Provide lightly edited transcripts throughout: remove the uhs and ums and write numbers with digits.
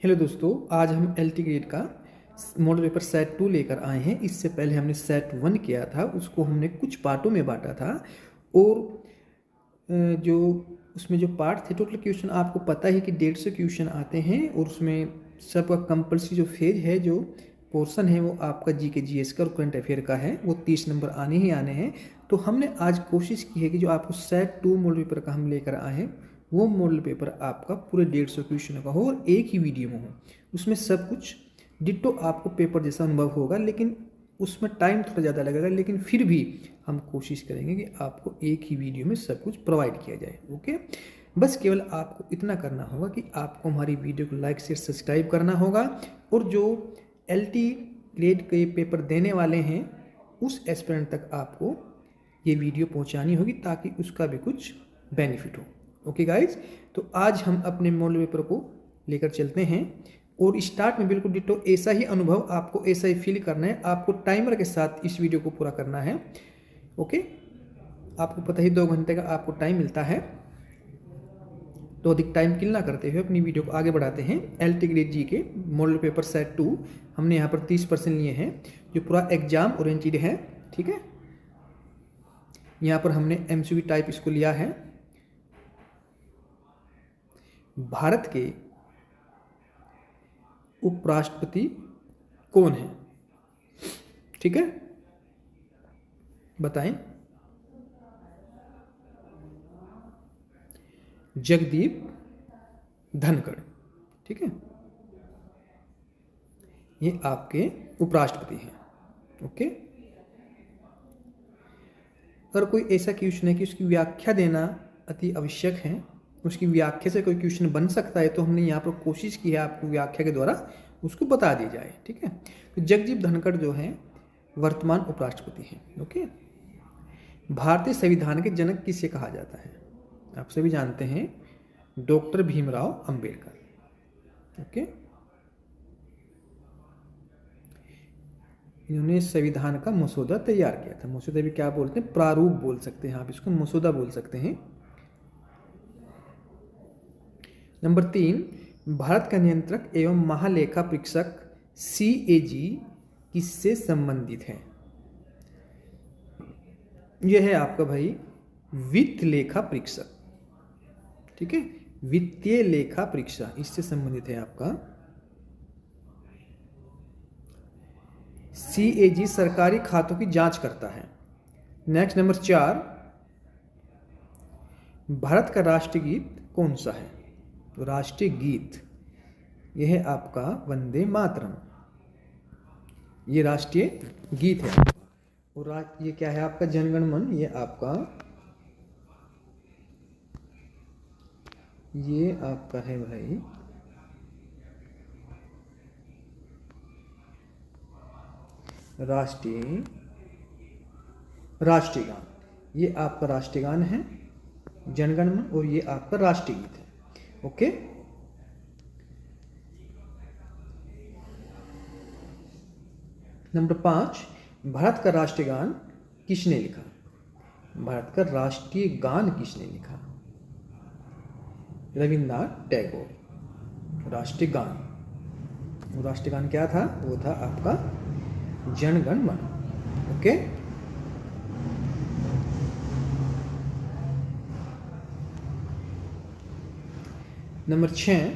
Hello दोस्तों, आज हम एलटी ग्रेड का मॉडल पेपर सेट 2 लेकर आए हैं। इससे पहले हमने सेट 1 किया था, उसको हमने कुछ पार्टों में बांटा था और जो उसमें जो पार्ट थे, टोटल क्वेश्चन आपको पता है कि 150 क्वेश्चन आते हैं और उसमें सबका कंपल्सरी जो फेज है, जो पोर्शन है वो आपका जीके जीएस का और करंट अफेयर का है, वो 30 नंबर आने ही आने हैं। तो हमने आज कोशिश की है कि जो आपको सेट 2 मॉडल पेपर का हम लेकर आए हैं वो मॉडल पेपर आपका पूरे 150 क्वेश्चन का हो और एक ही वीडियो में हो। उसमें सब कुछ डिट्टो आपको पेपर जैसा अनुभव होगा, लेकिन उसमें टाइम थोड़ा ज़्यादा लगेगा, लेकिन फिर भी हम कोशिश करेंगे कि आपको एक ही वीडियो में सब कुछ प्रोवाइड किया जाए। ओके, बस केवल आपको इतना करना होगा कि आपको हमारी वीडियो को लाइक शेयर सब्सक्राइब करना होगा और जो एलटी ग्रेड के पेपर देने वाले हैं उस एस्पिरेंट तक आपको ये वीडियो पहुंचानी होगी ताकि उसका भी कुछ बेनिफिट हो। ओके गाइज, तो आज हम अपने मॉडल पेपर को लेकर चलते हैं और स्टार्ट में बिल्कुल डिट्टो ऐसा ही अनुभव, आपको ऐसा ही फील करना है। आपको टाइमर के साथ इस वीडियो को पूरा करना है। ओके, आपको पता ही 2 घंटे का आपको टाइम मिलता है, तो अधिक टाइम किल ना करते हुए अपनी वीडियो को आगे बढ़ाते हैं। एलटी ग्रेड जी के मॉडल पेपर सेट 2 हमने यहाँ पर 30% लिए हैं, जो पूरा एग्जाम ओरिएंटेड है। ठीक है, यहाँ पर हमने एमसीक्यू टाइप इसको लिया है। भारत के उपराष्ट्रपति कौन है? ठीक है, बताएं। जगदीप धनखड़। ठीक है, ये आपके उपराष्ट्रपति हैं। ओके, अगर कोई ऐसा क्वेश्चन है कि उसकी व्याख्या देना अति आवश्यक है, उसकी व्याख्या से कोई क्वेश्चन बन सकता है, तो हमने यहाँ पर कोशिश की है आपको व्याख्या के द्वारा उसको बता दी जाए। ठीक है, तो जगदीप धनखड़ जो है वर्तमान उपराष्ट्रपति हैं। ओके, भारतीय संविधान के जनक किसे कहा जाता है? आप सभी जानते हैं, डॉक्टर भीमराव अंबेडकर। ओके, इन्होंने संविधान का मसौदा तैयार किया था। मसौदा भी क्या बोलते हैं? प्रारूप बोल सकते हैं आप इसको, मसौदा बोल सकते हैं। नंबर 3, भारत का नियंत्रक एवं महालेखा परीक्षक सीएजी किससे संबंधित है? यह है आपका भाई वित्त लेखा परीक्षक। ठीक है, वित्तीय लेखा परीक्षा इससे संबंधित है आपका। सीएजी सरकारी खातों की जांच करता है। नेक्स्ट नंबर 4, भारत का राष्ट्रीय गीत कौन सा है? तो राष्ट्रीय गीत यह है आपका वंदे मातरम, ये राष्ट्रीय गीत है। और ये क्या है आपका? जनगण मन, ये आपका है भाई राष्ट्रीय गान, ये आपका राष्ट्रीय गान है जनगण मन, और ये आपका राष्ट्रीय गीत है। ओके, नंबर 5, भारत का राष्ट्रीय गान किसने लिखा? भारत का राष्ट्रीय गान किसने लिखा? रविन्द्रनाथ टैगोर। राष्ट्रीय गान, वो राष्ट्रीय गान क्या था? वो था आपका जनगण मन। ओके, नंबर 6,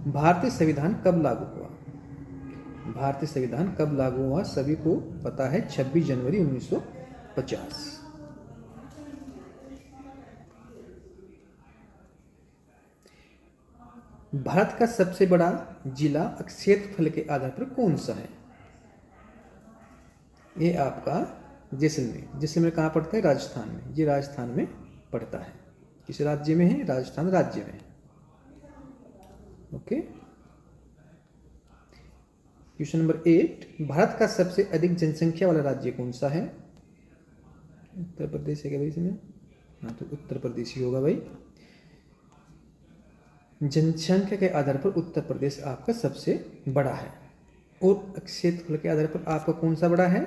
भारतीय संविधान कब लागू हुआ? भारतीय संविधान कब लागू हुआ? सभी को पता है, 26 जनवरी 1950। भारत का सबसे बड़ा जिला क्षेत्रफल के आधार पर कौन सा है? ये आपका जैसलमेर। जैसलमेर कहाँ पड़ता है? राजस्थान में। ये राजस्थान में पड़ता है। किस राज्य में है? राजस्थान राज्य में। ओके, क्वेश्चन नंबर 8, भारत का सबसे अधिक जनसंख्या वाला राज्य कौन सा है? उत्तर प्रदेश है क्या भाई इसमें? हाँ, तो उत्तर प्रदेश ही होगा भाई। जनसंख्या के आधार पर उत्तर प्रदेश आपका सबसे बड़ा है। और क्षेत्रफल के आधार पर आपका कौन सा बड़ा है?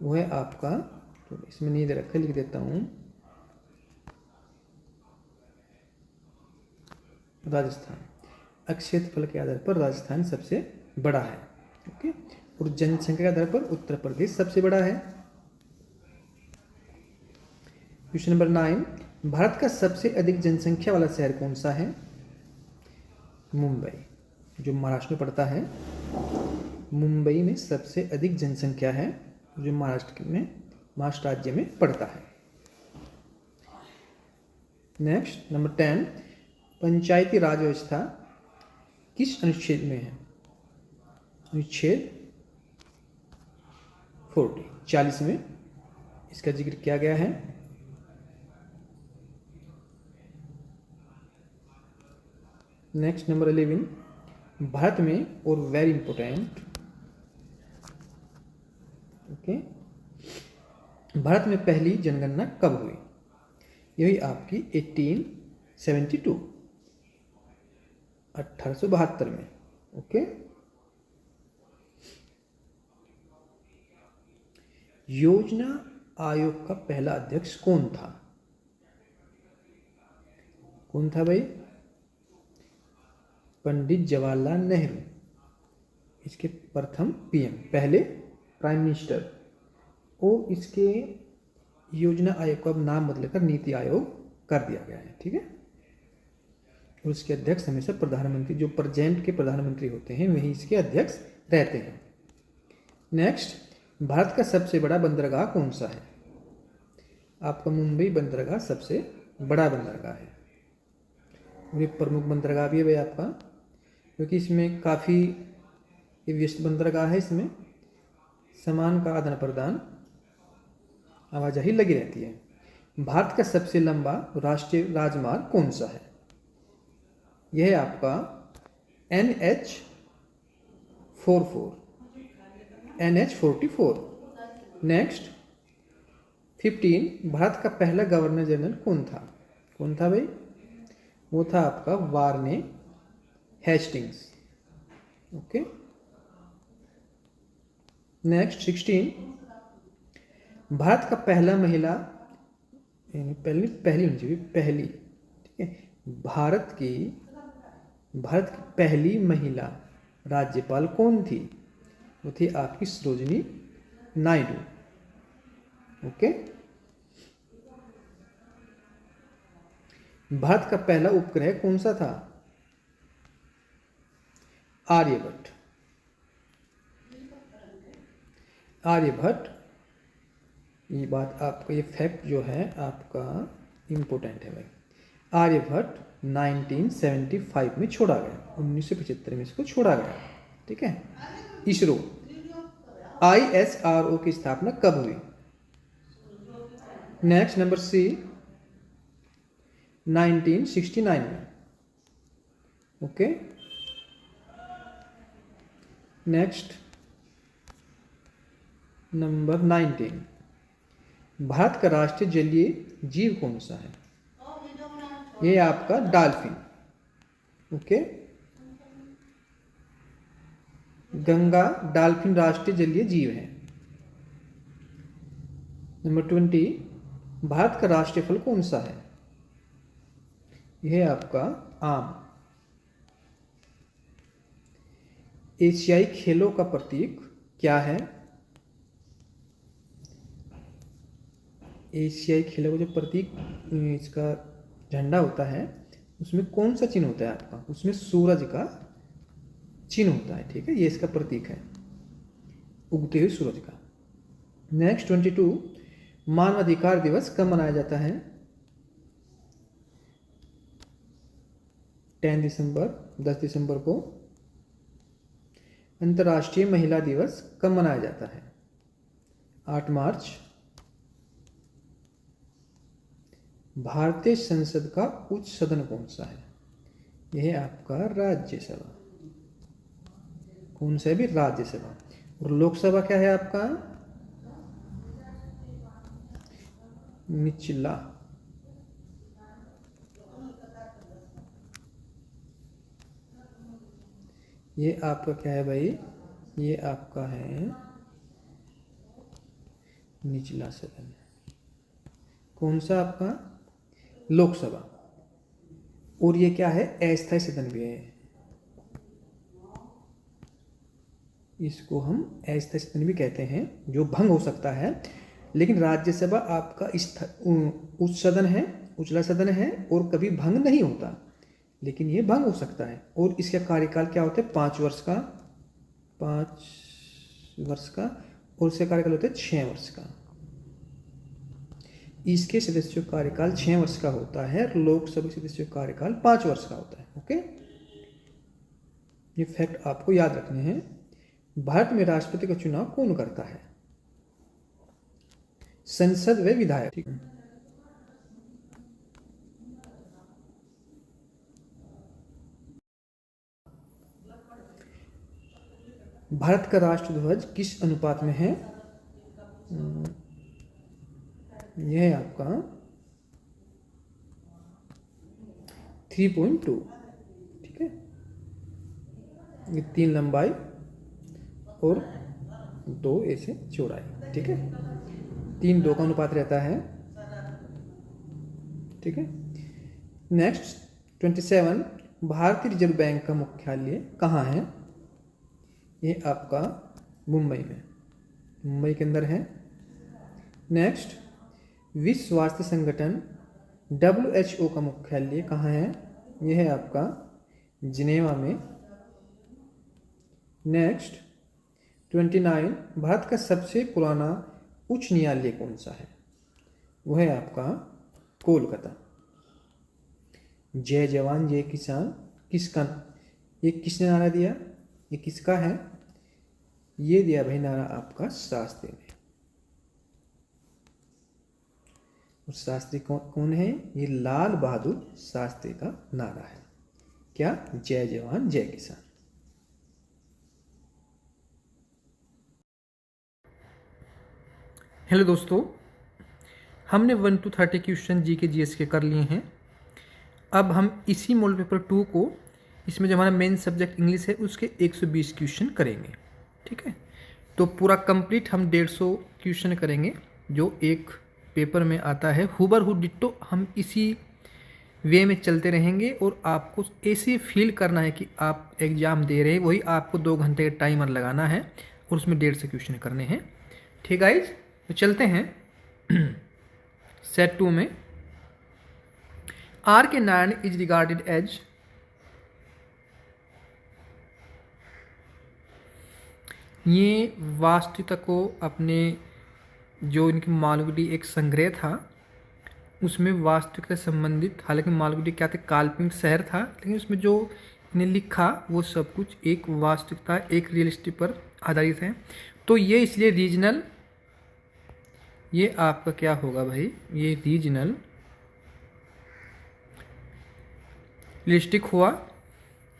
वो है आपका, तो इसमें नहीं दे रखा, लिख देता हूँ, राजस्थान। क्षेत्रफल के आधार पर राजस्थान सबसे बड़ा है। ओके, और जनसंख्या के आधार पर उत्तर प्रदेश सबसे बड़ा है। क्वेश्चन नंबर 9, भारत का सबसे अधिक जनसंख्या वाला शहर कौन सा है? मुंबई, जो महाराष्ट्र में पड़ता है। मुंबई में सबसे अधिक जनसंख्या है, जो महाराष्ट्र राज्य में पड़ता है। नेक्स्ट नंबर 10, पंचायती राज व्यवस्था किस अनुच्छेद में है? अनुच्छेद 40 में इसका जिक्र किया गया है। नेक्स्ट नंबर 11, भारत में, और वेरी इंपॉर्टेंट, ओके, भारत में पहली जनगणना कब हुई? यही आपकी 1872 में। ओके, योजना आयोग का पहला अध्यक्ष कौन था? कौन था भाई? पंडित जवाहरलाल नेहरू। इसके प्रथम पीएम, पहले प्राइम मिनिस्टर, और इसके योजना आयोग का नाम बदलकर नीति आयोग कर दिया गया है। ठीक है, और इसके अध्यक्ष हमेशा प्रधानमंत्री, जो प्रेजेंट के प्रधानमंत्री होते हैं वही इसके अध्यक्ष रहते हैं। नेक्स्ट, भारत का सबसे बड़ा बंदरगाह कौन सा है? आपका मुंबई बंदरगाह सबसे बड़ा बंदरगाह है, और ये प्रमुख बंदरगाह भी है भाई आपका, क्योंकि इसमें काफ़ी व्यस्त बंदरगाह है। इसमें सामान का आदान प्रदान, आवाजाही लगी रहती है। भारत का सबसे लंबा राष्ट्रीय राजमार्ग कौन सा है? यह है आपका NH44। नेक्स्ट 15, भारत का पहला गवर्नर जनरल कौन था? कौन था भाई? वो था आपका वारने हेस्टिंग्स। ओके, नेक्स्ट 16, भारत का पहला महिला, पहली होनी चाहिए, पहली, ठीक है, भारत की पहली महिला राज्यपाल कौन थी? वो थी आपकी सरोजिनी नायडू। ओके, भारत का पहला उपग्रह कौन सा था? आर्यभट्ट। ये बात आपका, ये फैक्ट जो है आपका इम्पोर्टेंट है भाई। आर्यभट्ट 1975 में छोड़ा गया, 1975 में इसको छोड़ा गया। ठीक है, इसरो ISRO की स्थापना कब हुई? नेक्स्ट नंबर C, 1969 में। ओके, नेक्स्ट नंबर 19, भारत का राष्ट्रीय जलीय जीव कौन सा है? ये आपका डॉल्फिन। ओके, गंगा डॉल्फिन राष्ट्रीय जलीय जीव है। नंबर 20, भारत का राष्ट्रीय फल कौन सा है? यह आपका आम। एशियाई खेलों का प्रतीक क्या है? एशियाई खेलों का जो प्रतीक, इसका झंडा होता है, उसमें कौन सा चिन्ह होता है आपका? उसमें सूरज का चिन्ह होता है। ठीक है, ये इसका प्रतीक है, उगते हुए सूरज का। नेक्स्ट 22, मानवाधिकार दिवस कब मनाया जाता है? 10 दिसंबर को। अंतर्राष्ट्रीय महिला दिवस कब मनाया जाता है? 8 मार्च। भारतीय संसद का उच्च सदन कौन सा है? यह है आपका राज्यसभा। कौन सा है भी? राज्यसभा। और लोकसभा क्या है आपका? निचला। ये आपका क्या है भाई? ये आपका है निचला सदन। कौन सा आपका? लोकसभा। और ये क्या है? अस्थायी सदन भी है। इसको हम अस्थायी सदन भी कहते हैं, जो भंग हो सकता है। लेकिन राज्यसभा आपका उच्च सदन है, उचला सदन है और कभी भंग नहीं होता, लेकिन ये भंग हो सकता है। और इसका कार्यकाल क्या होता है? 5 वर्ष का, 5 वर्ष का, और इसका कार्यकाल होता है 6 वर्ष का। इसके सदस्यों का कार्यकाल 6 वर्ष का होता है, लोकसभा सदस्यों का कार्यकाल 5 वर्ष का होता है। ओके, ये फैक्ट आपको याद रखने हैं। भारत में राष्ट्रपति का चुनाव कौन करता है? संसद व विधायक। ठीक है, भारत का राष्ट्रध्वज किस अनुपात में है? यह है आपका 3:2। ठीक है, ये 3 लंबाई और 2 ऐसे चौड़ाई। ठीक है, 3:2 का अनुपात रहता है। ठीक है, नेक्स्ट 27, भारतीय रिजर्व बैंक का मुख्यालय कहाँ है? ये आपका मुंबई में, मुंबई के अंदर है। नेक्स्ट, विश्व स्वास्थ्य संगठन WHO का मुख्यालय कहाँ है? यह है आपका जिनेवा में। नेक्स्ट 29, भारत का सबसे पुराना उच्च न्यायालय कौन सा है? वह है आपका कोलकाता। जय जवान जय किसान किसका, ये किसने नारा दिया? ये किसका है? ये दिया भाई नारा आपका शास्त्री ने। और शास्त्री कौन है? ये लाल बहादुर शास्त्री का नारा है। क्या? जय जवान जय किसान। हेलो दोस्तों, हमने 1 to 30 क्वेश्चन जी के GS के कर लिए हैं। अब हम इसी मॉडल पेपर 2 को, इसमें जो हमारा मेन सब्जेक्ट इंग्लिश है, उसके 120 क्वेश्चन करेंगे। ठीक है, तो पूरा कंप्लीट हम 150 क्वेश्चन करेंगे, जो एक पेपर में आता है हुबहू डिट्टो। हम इसी वे में चलते रहेंगे और आपको ऐसे फील करना है कि आप एग्ज़ाम दे रहे हैं, वही आपको 2 घंटे का टाइमर लगाना है और उसमें 150 क्वेश्चन करने हैं। ठीक गाइज, तो चलते हैं सेट 2 में। R.K. Narayan is regarded as, ये वास्तविकता को अपने, जो इनकी मालगुडी एक संग्रह था, उसमें वास्तविकता से संबंधित, हालांकि मालगुडी क्या थे? काल्पनिक शहर था, लेकिन उसमें जो इन्हें लिखा वो सब कुछ एक वास्तविकता, एक रियलिस्टिक पर आधारित है। तो ये इसलिए रीजनल, ये आपका क्या होगा भाई? ये रीजनल रियलिस्टिक हुआ,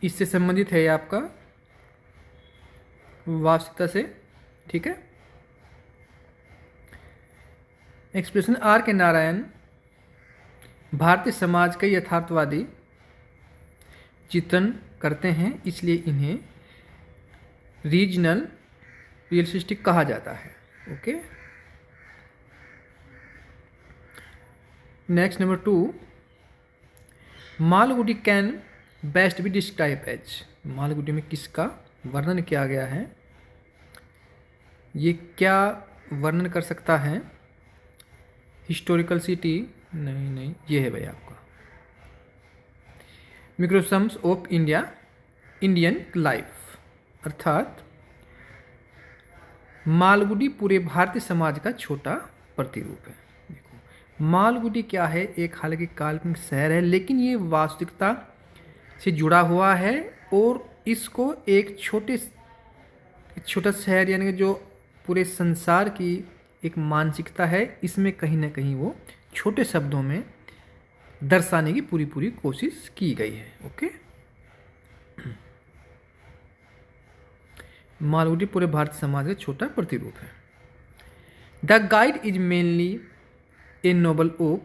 इससे संबंधित है ये आपका वास्तविकता से। ठीक है, एक्सप्रेशन R.K. नारायण भारतीय समाज का यथार्थवादी चित्रण करते हैं, इसलिए इन्हें रीजनल रियलिस्टिक कहा जाता है। Okay, next number 2, Malgudi can best be describe as, Malgudi में किसका वर्णन किया गया है? ये क्या वर्णन कर सकता है? हिस्टोरिकल सिटी नहीं, ये है भाई आपका मिक्रोसम्स ऑफ इंडिया, इंडियन लाइफ, अर्थात मालगुडी पूरे भारतीय समाज का छोटा प्रतिरूप है। देखो, मालगुडी क्या है? एक हालांकि काल्पनिक शहर है, लेकिन ये वास्तविकता से जुड़ा हुआ है और इसको एक छोटा शहर, यानी कि जो पूरे संसार की एक मानसिकता है, इसमें कहीं ना कहीं वो छोटे शब्दों में दर्शाने की पूरी कोशिश की गई है। ओके, मालगुडी पूरे भारतीय समाज का छोटा प्रतिरूप है। The guide is mainly a noble of,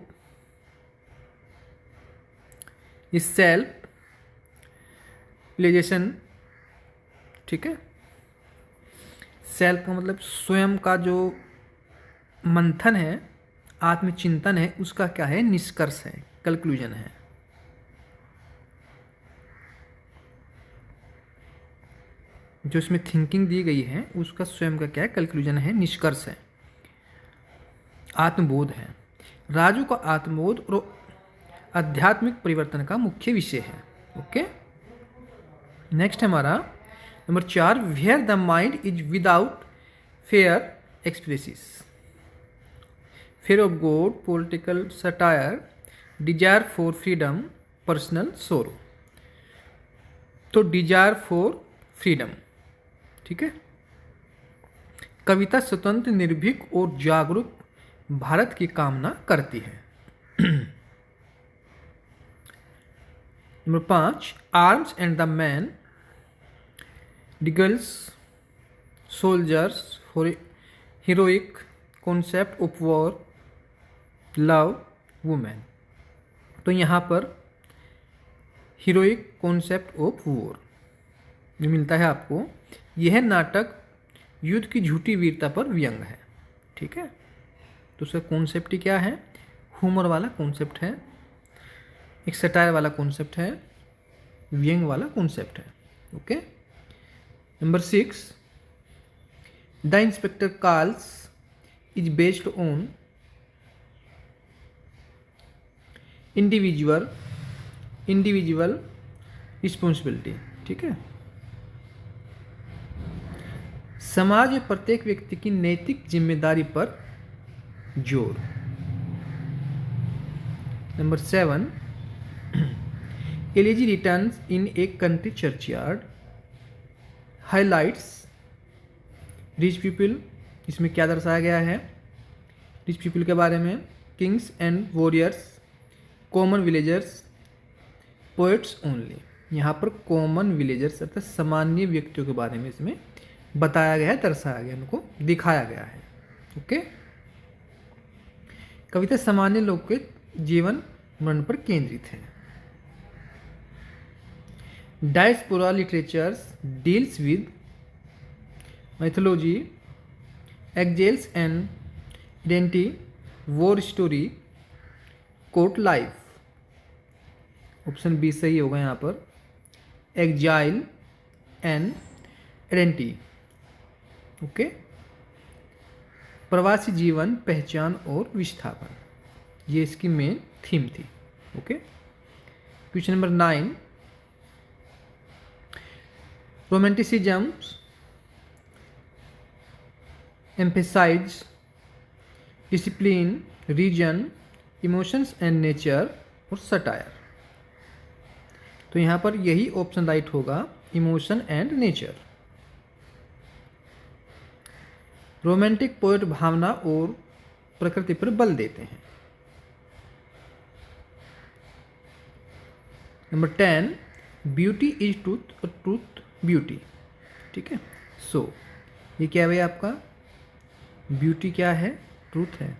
ये सेल्फ रियलाइजेशन। ठीक है, सेल्फ का मतलब स्वयं का जो मंथन है, आत्मचिंतन है, उसका क्या है? निष्कर्ष है, कंक्लूजन है। जो इसमें थिंकिंग दी गई है उसका स्वयं का क्या है, कंक्लूजन है, निष्कर्ष है, आत्मबोध है। राजू का आत्मबोध और आध्यात्मिक परिवर्तन का मुख्य विषय है। ओके, नेक्स्ट हमारा number 4, where the mind is without fear expresses, fear of God, political satire, desire for freedom, personal sorrow. तो डिजायर फॉर फ्रीडम, ठीक है। कविता स्वतंत्र, निर्भीक और जागरूक भारत की कामना करती है। Number 5, arms and the man, डिगल्स soldiers for heroic concept of war, love, women. तो यहाँ पर हीरोइक कॉन्सेप्ट ऑफ वॉर जो मिलता है आपको, यह नाटक युद्ध की झूठी वीरता पर व्यंग है, ठीक है। तो उसका कॉन्सेप्ट ही क्या है, ह्यूमर वाला कॉन्सेप्ट है, एक सटायर वाला कॉन्सेप्ट है, व्यंग वाला कॉन्सेप्ट है। Okay, number 6, the inspector calls is based on individual responsibility, ठीक है। समाज में प्रत्येक व्यक्ति की नैतिक जिम्मेदारी पर जोर। Number 7, elegy returns in a country churchyard highlights rich people. इसमें क्या दर्शाया गया है, रिच पीपल के बारे में, Kings and warriors, common villagers, poets only. यहाँ पर कॉमन विलेजर्स अर्थात सामान्य व्यक्तियों के बारे में इसमें बताया गया है, दर्शाया गया, उनको दिखाया गया है। ओके, कविता सामान्य लोग के जीवन मरण पर केंद्रित है। Diaspora literatures deals with mythology, exiles and identity, war story, court life। Option B सही होगा यहाँ पर, एग्जाइल एंड आइडेंटिटी। ओके, प्रवासी जीवन, पहचान और विस्थापन, ये इसकी मेन थीम थी। Okay, question number 9, romanticism emphasize discipline, region, emotions and nature और satire। तो यहाँ पर यही ऑप्शन राइट होगा, emotion and nature. Romantic poet भावना और प्रकृति पर बल देते हैं। नंबर 10, ब्यूटी इज ट्रूथ और ट्रूथ ब्यूटी, ठीक है। सो ये क्या है भाई आपका, ब्यूटी क्या है, ट्रूथ है,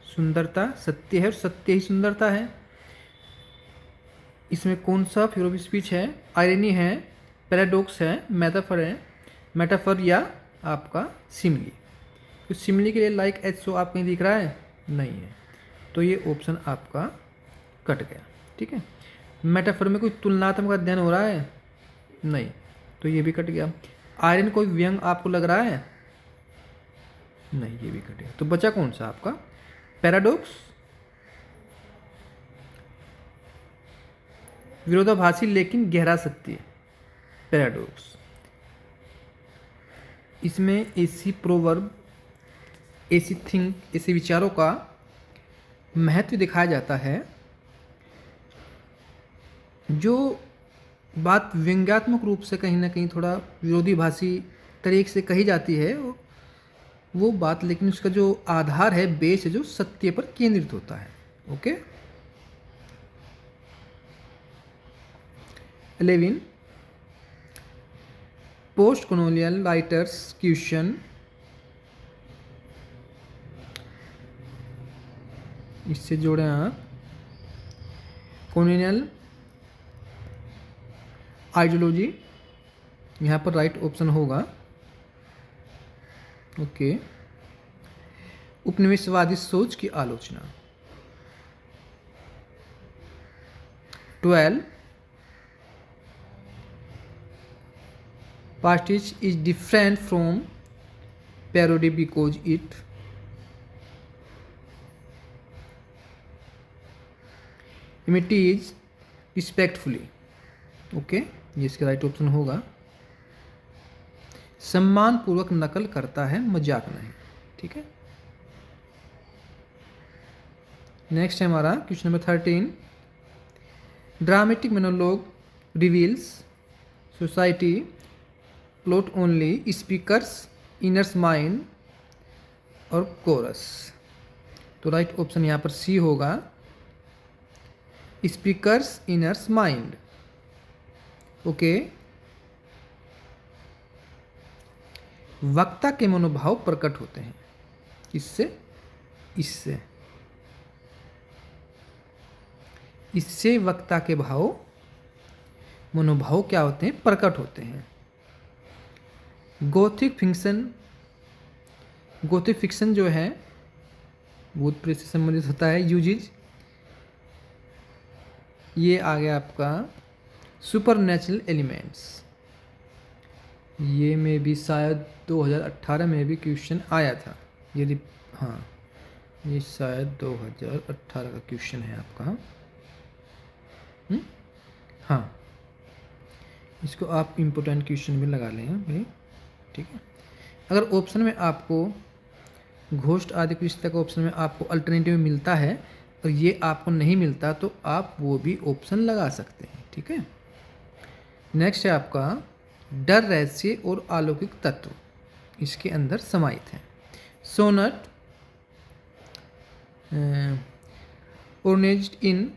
सुंदरता सत्य है और सत्य ही सुंदरता है। इसमें कौन सा फिगर ऑफ स्पीच है, आयरनी है, पैराडॉक्स है, मेटाफर है, मेटाफर या आपका सिमिली। तो सिमिली के लिए लाइक एच आप कहीं दिख रहा है, नहीं है, तो ये ऑप्शन आपका कट गया, ठीक है। मेटाफर में कोई तुलनात्मक अध्ययन हो रहा है, नहीं, तो ये भी कट गया। आयरन कोई व्यंग आपको लग रहा है, नहीं, ये भी कट गया। तो बचा कौन सा आपका, पैराडॉक्स, विरोधाभासी लेकिन गहरा सत्य, पैराडॉक्स। इसमें ऐसी प्रोवर्ब, ऐसी थिंक, ऐसे विचारों का महत्व दिखाया जाता है, जो बात व्यंग्यात्मक रूप से कहीं ना कहीं थोड़ा विरोधाभासी तरीके से कही जाती है, वो बात, लेकिन उसका जो आधार है, बेस है, जो सत्य पर केंद्रित होता है। Okay, 11, post colonial writers question, इससे जोड़े आप, कॉलोनियल आइडियोलॉजी, यहाँ पर राइट ऑप्शन होगा। ओके, उपनिवेशवादी सोच की आलोचना। 12, Pastiche is different from parody because it imitates respectfully. Okay, ये इसका राइट ऑप्शन होगा। सम्मान पूर्वक नकल करता है, मजाक नहीं। ठीक है, नेक्स्ट है हमारा question number 13। Dramatic monologue reveals society plot only, speakers inners mind और कोरस। तो राइट ऑप्शन यहाँ पर सी होगा, स्पीकर्स इनर्स माइंड। ओके, वक्ता के मनोभाव प्रकट होते हैं, किससे? इससे वक्ता के मनोभाव क्या होते हैं? प्रकट होते हैं। गोथिक फिक्शन जो है भूत प्रेत से संबंधित होता है, यूजेज। ये आ गया आपका सुपर नेचुरल एलिमेंट्स। ये में भी शायद 2018 में भी क्वेश्चन आया था, यदि हाँ, ये शायद 2018 का क्वेश्चन है आपका। हाँ, इसको आप इम्पोर्टेंट क्वेश्चन में लगा लें भाई। ठीक है, अगर ऑप्शन में आपको घोस्ट आदि पुस्तक का ऑप्शन में आपको अल्टरनेटिव मिलता है और ये आपको नहीं मिलता तो आप वो भी ऑप्शन लगा सकते हैं। ठीक है, नेक्स्ट है आपका डर, रहस्य और अलौकिक तत्व इसके अंदर समाहित हैं। Sonnet organised in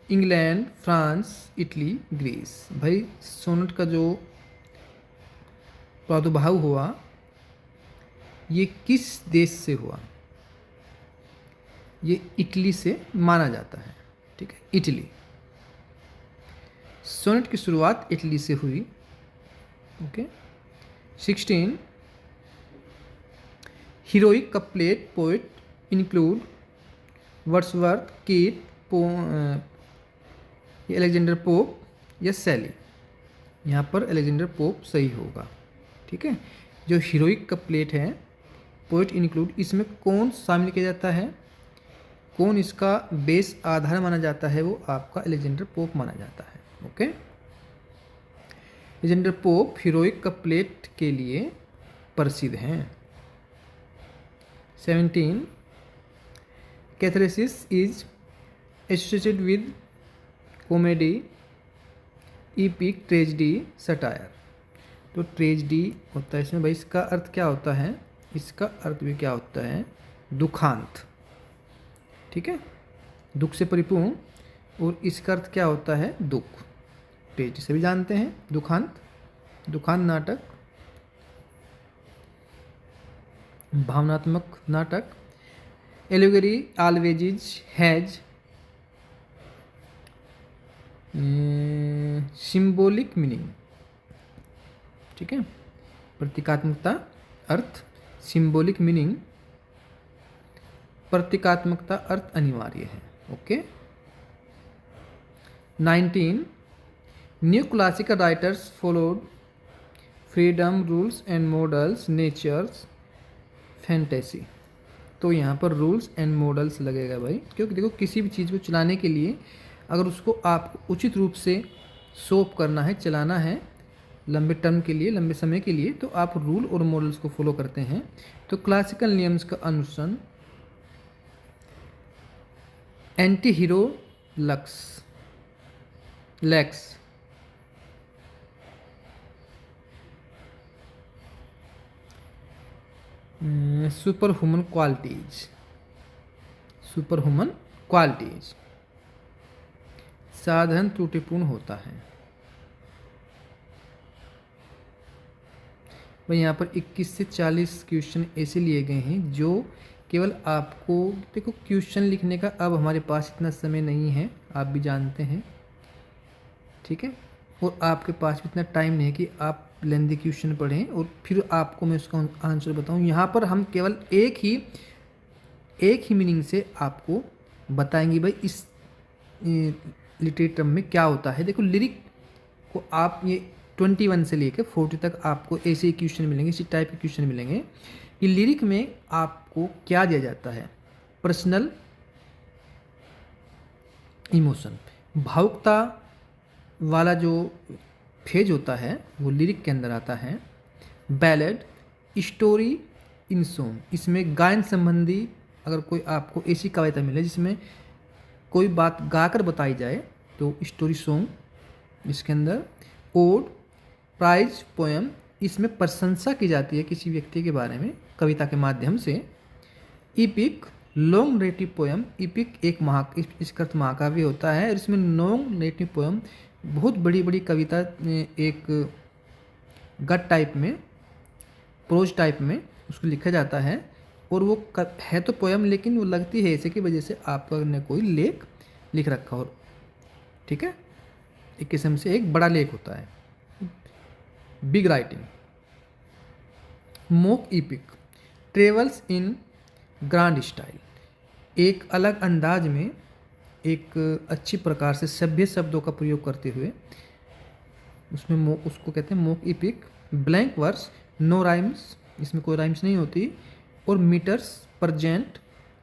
England, France, Italy, Greece. भाई सोनट का जो प्रादुर्भाव हुआ ये किस देश से हुआ? ये इटली से माना जाता है। ठीक है, इटली। सोनेट की शुरुआत इटली से हुई। Okay, 16 heroic couplet poet include Wordsworth, कीट, एलेक्जेंडर पोप या शैली। यहाँ पर एलेक्जेंडर पोप सही होगा। ठीक है, जो हीरोइक कपलेट है पोएट इंक्लूड, इसमें कौन शामिल किया जाता है, कौन इसका बेस आधार माना जाता है? वो आपका एलेक्जेंडर पोप माना जाता है। Okay, Alexander pope heroic couplet के लिए प्रसिद्ध हैं। 17 catharsis is associated with comedy, EPIC, tragedy, satire. तो ट्रेजेडी होता है इसमें। भाई इसका अर्थ क्या होता है? इसका अर्थ भी क्या होता है? दुखांत। ठीक है, दुख से परिपूर्ण। और इसका अर्थ क्या होता है? दुख। ट्रेजेडी से भी जानते हैं, दुखांत। दुखांत नाटक, भावनात्मक नाटक। Allegory always has symbolic meaning. ठीक है, प्रतीकात्मकता अर्थ, सिंबॉलिक मीनिंग, प्रतीकात्मकता अर्थ अनिवार्य है। Okay, 19 new classical writers followed freedom, rules and models, natures, fantasy. तो यहाँ पर रूल्स एंड मॉडल्स लगेगा भाई, क्योंकि देखो किसी भी चीज़ को चलाने के लिए अगर उसको आपको उचित रूप से शोप करना है, चलाना है लंबे टर्म के लिए, लंबे समय के लिए, तो आप रूल और मॉडल्स को फॉलो करते हैं। तो क्लासिकल नियम्स का अनुसरण, anti hero lakhs super human qualities, साधन त्रुटिपूर्ण होता है। भाई यहाँ पर 21 से 40 क्वेश्चन ऐसे लिए गए हैं जो केवल आपको, देखो क्वेश्चन लिखने का अब हमारे पास इतना समय नहीं है, आप भी जानते हैं। ठीक है, और आपके पास भी इतना टाइम नहीं है कि आप लेंदी क्वेश्चन पढ़ें और फिर आपको मैं उसका आंसर बताऊं। यहाँ पर हम केवल एक ही मीनिंग से आपको बताएंगे भाई इस लिटरेचर में क्या होता है। देखो लिरिक को आप ये 21 से लेकर 40 तक आपको ऐसे क्वेश्चन मिलेंगे, इसी टाइप के क्वेश्चन मिलेंगे कि लिरिक में आपको क्या दिया जाता है, पर्सनल इमोशन, भावुकता वाला जो फेज होता है वो लिरिक के अंदर आता है। बैलेड, स्टोरी इन सॉन्ग, इसमें गायन संबंधी अगर कोई आपको ऐसी कविता मिले जिसमें कोई बात गाकर बताई जाए तो स्टोरी सॉन्ग इसके अंदर। ओड, प्राइज पोएम, इसमें प्रशंसा की जाती है किसी व्यक्ति के बारे में कविता के माध्यम से। EPIC, long narrative poem, EPIC एक इसका अर्थ महाकाव्य होता है और इसमें लॉन्ग नरेटिव पोएम बहुत बड़ी बड़ी कविता एक गट टाइप में, प्रोज टाइप में उसको लिखा जाता है और वो है तो पोएम लेकिन वो लगती है ऐसे की वजह से आपने कोई लेख लिख रखा हो, ठीक है, एक किस्म से एक बड़ा लेख होता है। Big writing. Mock epic, travels in grand style, एक अलग अंदाज में एक अच्छी प्रकार से सभ्य शब्दों का प्रयोग करते हुए उसमें उसको कहते हैं mock epic. Blank verse, no rhymes, इसमें कोई राइम्स नहीं होती, और मीटर्स परजेंट,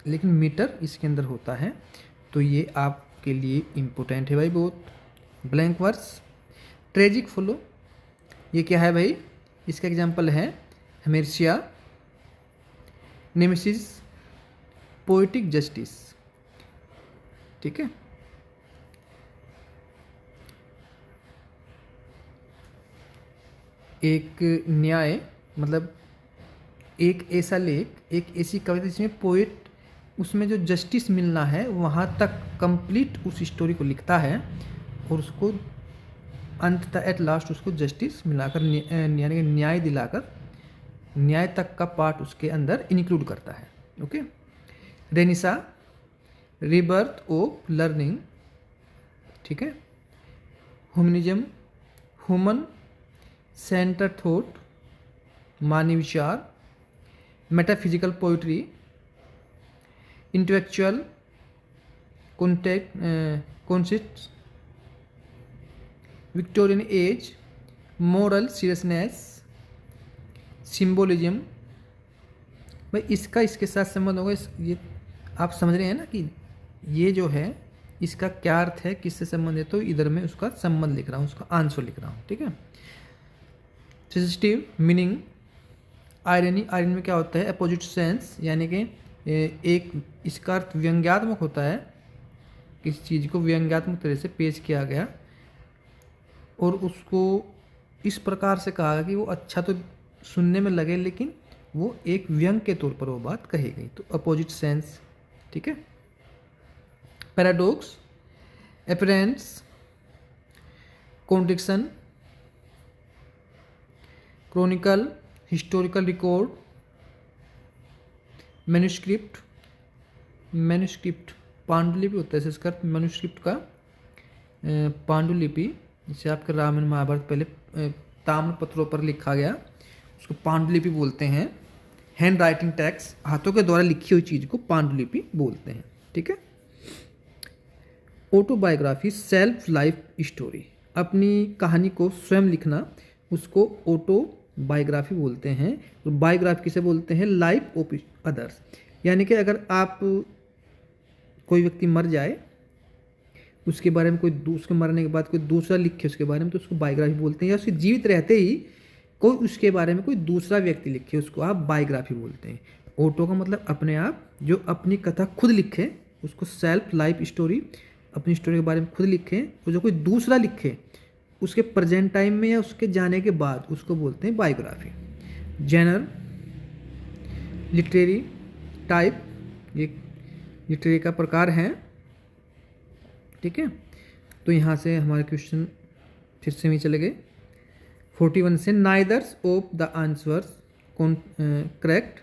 लेकिन मीटर इसके अंदर होता है, तो ये आपके लिए इम्पोर्टेंट है भाई बहुत। Blank verse. ट्रेजिक फ्लो, ये क्या है भाई, इसका एग्जांपल है हेमेर्शिया, नेमेसिस, पोएटिक जस्टिस, ठीक है। एक न्याय मतलब एक ऐसा लेख, एक ऐसी कविता जिसमें पोएट उसमें जो जस्टिस मिलना है वहाँ तक कंप्लीट उस स्टोरी को लिखता है और उसको अंततः एट लास्ट उसको जस्टिस मिलाकर यानी कि न्याय दिलाकर न्याय तक का पार्ट उसके अंदर इंक्लूड करता है। ओके। रेनिसा, रिबर्थ ऑफ लर्निंग, ठीक है। ह्यूमनिज्म, ह्यूमन सेंटर थॉट, मानवीय विचार। Metaphysical poetry, intellectual concepts, Victorian age, moral seriousness, symbolism. भाई इसका इसके साथ संबंध होगा, ये आप समझ रहे हैं ना कि ये जो है इसका क्या अर्थ है, किससे संबंध है, तो इधर मैं उसका संबंध लिख रहा हूँ, उसका आंसर लिख रहा हूँ, ठीक है। सजेस्टिव मीनिंग, आयरनी, आयरनी में क्या होता है, अपोजिट सेंस, यानी कि एक इसका अर्थ व्यंग्यात्मक होता है, किसी चीज़ को व्यंग्यात्मक तरह से पेश किया गया और उसको इस प्रकार से कहा कि वो अच्छा तो सुनने में लगे लेकिन वो एक व्यंग के तौर पर वो बात कही गई, तो अपोजिट सेंस, ठीक है। Paradox, appearance, contradiction, Chronicle, historical record, manuscript, manuscript पांडुलिपि होता है इसका, मैन्युस्क्रिप्ट का पांडुलिपि, जिसे आपके रामायण महाभारत पहले ताम्र पत्रों पर लिखा गया उसको पांडुलिपि बोलते हैं। हैंड राइटिंग टेक्स्ट, हाथों के द्वारा लिखी हुई चीज़ को पांडुलिपि बोलते हैं, ठीक है। ऑटोबायोग्राफी, सेल्फ लाइफ स्टोरी, अपनी कहानी को स्वयं लिखना, उसको ऑटोबायोग्राफी बोलते हैं। तो बायोग्राफी किसे बोलते हैं, लाइफ ऑफ अदर्स, यानी कि अगर आप कोई व्यक्ति मर जाए उसके बारे में उसके मरने के बाद कोई दूसरा लिखे उसके बारे में तो उसको बायोग्राफी बोलते हैं, या उसके जीवित रहते ही कोई उसके बारे में कोई दूसरा व्यक्ति लिखे उसको आप बायोग्राफी बोलते हैं। ऑटो का मतलब अपने आप, जो अपनी कथा खुद लिखे उसको सेल्फ लाइफ स्टोरी, अपनी स्टोरी के बारे में खुद लिखे, और जो कोई दूसरा लिखे उसके प्रेजेंट टाइम में या उसके जाने के बाद उसको बोलते हैं बायोग्राफी। जेनर, लिटरेरी टाइप, ये लिटरेरी का प्रकार है, ठीक है। तो यहाँ से हमारे क्वेश्चन फिर से भी चले गए 41 से। नाइदर्स ऑफ द आंसर्स करेक्ट,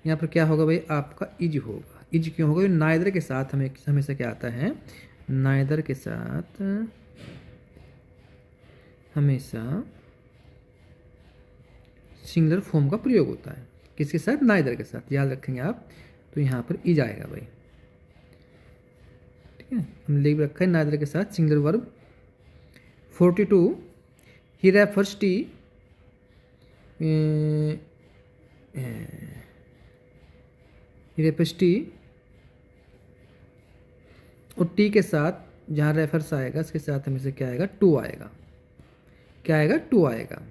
यहाँ पर क्या होगा भाई आपका इज होगा। इज क्यों होगा, नाइदर के साथ हमें हमेशा क्या आता है, नाइदर के साथ हमेशा सिंगुलर फॉर्म का प्रयोग होता है। किसके साथ, नाइदर के साथ, याद रखेंगे आप। तो यहाँ पर इज आएगा भाई, ठीक है। हम लिख रखा है नाइदर के साथ सिंगुलर वर्ब। 42 ही रेफर्स टी रेफर्स टी और टी के साथ जहाँ रेफर्स आएगा इसके साथ हमेशा क्या आएगा, टू आएगा। क्या आएगा, टू आएगा।